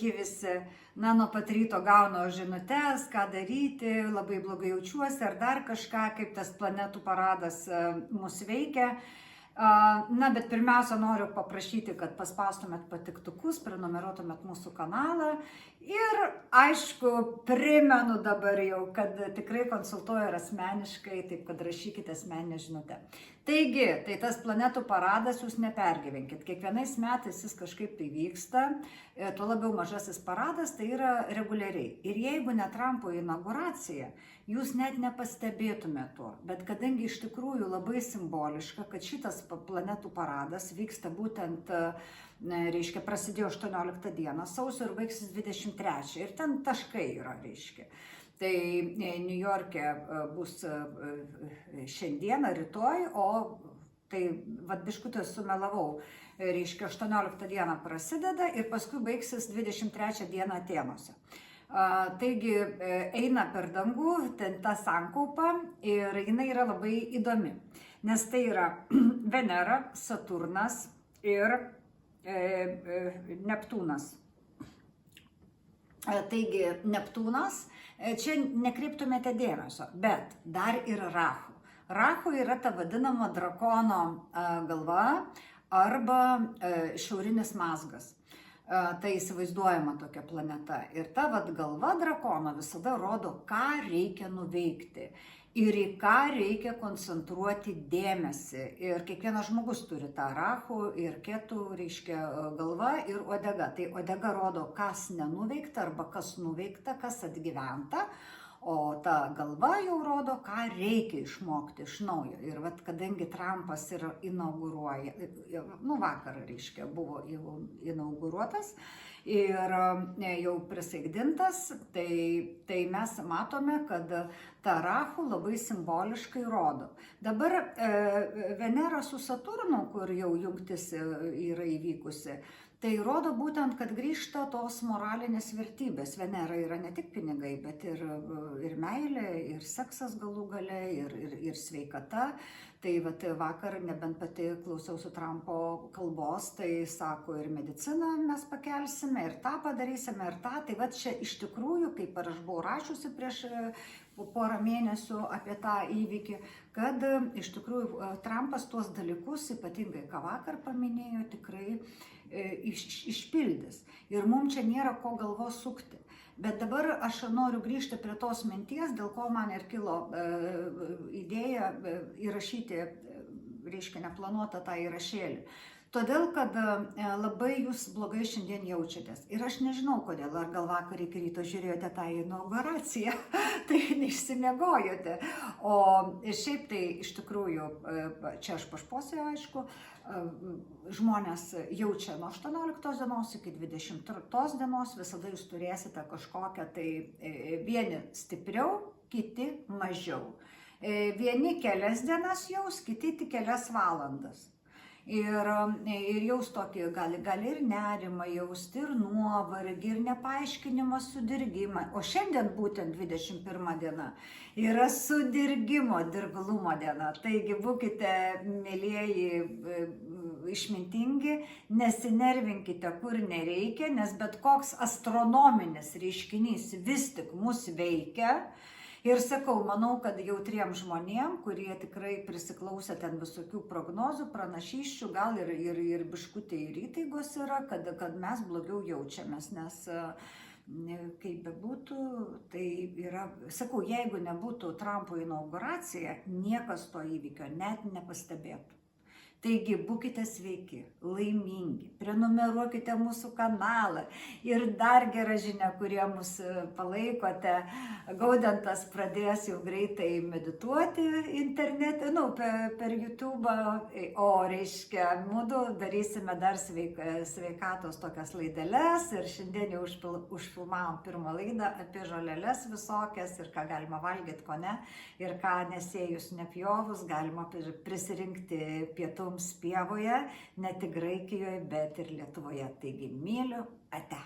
Visi, nuo pat ryto gaunu žinutes, ką daryti, labai blogai jaučiuosi ar dar kažką, kaip tas planetų paradas mus veikia. Bet pirmiausia, noriu paprašyti, kad paspaustumėt patiktukus, prenumeruotumėt mūsų kanalą ir, aišku, primenu dabar jau, kad tikrai konsultuoju ir asmeniškai, taip kad rašykite asmeninę žinutę. Taigi, tai tas planetų paradas, jūs nepergyvenkit. Kiekvienais metais jis kažkaip tai vyksta, tuo labiau mažasis paradas, tai yra reguliariai. Ir jeigu ne Trumpo inauguracija, jūs net nepastebėtumėte to. Bet kadangi iš tikrųjų labai simboliška, kad šitas planetų paradas vyksta būtent, reiškia, prasidėjo 18 dieną sausio ir baigsis 23. Ir ten taškai yra, reiškia. Tai New York'e bus šiandieną, rytoj, o tai biškutį sumelavau, reiškia 18 dieną prasideda ir paskui baigsis 23 dieną Atėnuose. Taigi eina per dangų, ta sankaupa ir jinai yra labai įdomi, nes tai yra Venera, Saturnas ir Neptūnas. Taigi Neptūnas, čia nekreiptumėte dėmesio, bet dar ir Rahu. Rahu yra ta vadinama drakono galva arba šiaurinis mazgas. Tai įsivaizduojama tokia planeta. Ir ta galva drakono visada rodo, ką reikia nuveikti ir į ką reikia koncentruoti dėmesį. Ir kiekvienas žmogus turi tą Rahu ir Ketu, reiškia galva ir uodega. Tai uodega rodo, kas nenuveikta arba kas nuveikta, kas atgyventa. O ta galva jau rodo, ką reikia išmokti iš naujo. Ir kadangi Trumpas yra inauguruoja, vakar, reiškia, buvo inauguruotas ir jau prisaikdintas, tai mes matome, kad ta Rahu labai simboliškai rodo. Dabar Venera su Saturnu, kur jau jungtis yra įvykusi, tai rodo būtent, kad grįžta tos moralinės vertybės. Venera yra ne tik pinigai, bet ir meilė, ir seksas galų gale, ir sveikata. Tai vakar, nebent pati klausiausi Trumpo kalbos, tai sako, ir mediciną mes pakelsime, ir tą padarysime, ir tą. Tai čia iš tikrųjų, kaip ir aš buvau rašiusi prieš porą mėnesių apie tą įvykį, kad iš tikrųjų Trumpas tuos dalykus, ypatingai ką vakar paminėjo, tikrai išpildys. Ir mums čia nėra ko galvos sukti. Bet dabar aš noriu grįžti prie tos minties, dėl ko man ir kilo idėja įrašyti, reiškia, neplanuotą tą įrašėlį. Todėl, kad labai jūs blogai šiandien jaučiatės. Ir aš nežinau kodėl, ar gal vakar iki ryto žiūrėjote tą inauguraciją, tai neišsimiegojote. O šiaip tai iš tikrųjų, čia aš pašposiu, aišku, žmonės jaučia nuo 18 dienos iki 22 dienos, visada jūs turėsite kažkokią tai vieni stipriau, kiti mažiau. Vieni kelias dienas jaus, kiti tik kelias valandas. Ir jaus tokį gali ir nerimą jausti, ir nuovargį, ir nepaaiškinimą, sudirgimą. O šiandien būtent 21 diena yra sudirgimo, dirglumo diena. Taigi būkite, mielieji, išmintingi, nesinervinkite, kur nereikia, nes bet koks astronominis reiškinys vis tik mus veikia. Ir sakau, manau, kad jautriem žmonėm, kurie tikrai prisiklausė ten visokių prognozių, pranašysčių, gal ir biškutė ir įtaigos yra, kad mes blogiau jaučiamės, nes kaip bebūtų, tai yra, sakau, jeigu nebūtų Trumpo inauguracija, niekas to įvykio net nepastebėtų. Taigi, būkite sveiki, laimingi, prenumeruokite mūsų kanalą ir dar gera žinia, kurie mus palaikote, Gaudentas pradės jau greitai medituoti internete, per YouTube, o reiškia, mudu darysime dar sveikatos tokias laideles ir šiandien jau užfilmavom pirmą laidą apie žoleles visokias ir ką galima valgyti, ko ne, ir ką nesėjus nepjovus galima prisirinkti pietų pievoje, ne tik Graikijoje, bet ir Lietuvoje. Taigi myliu, ate.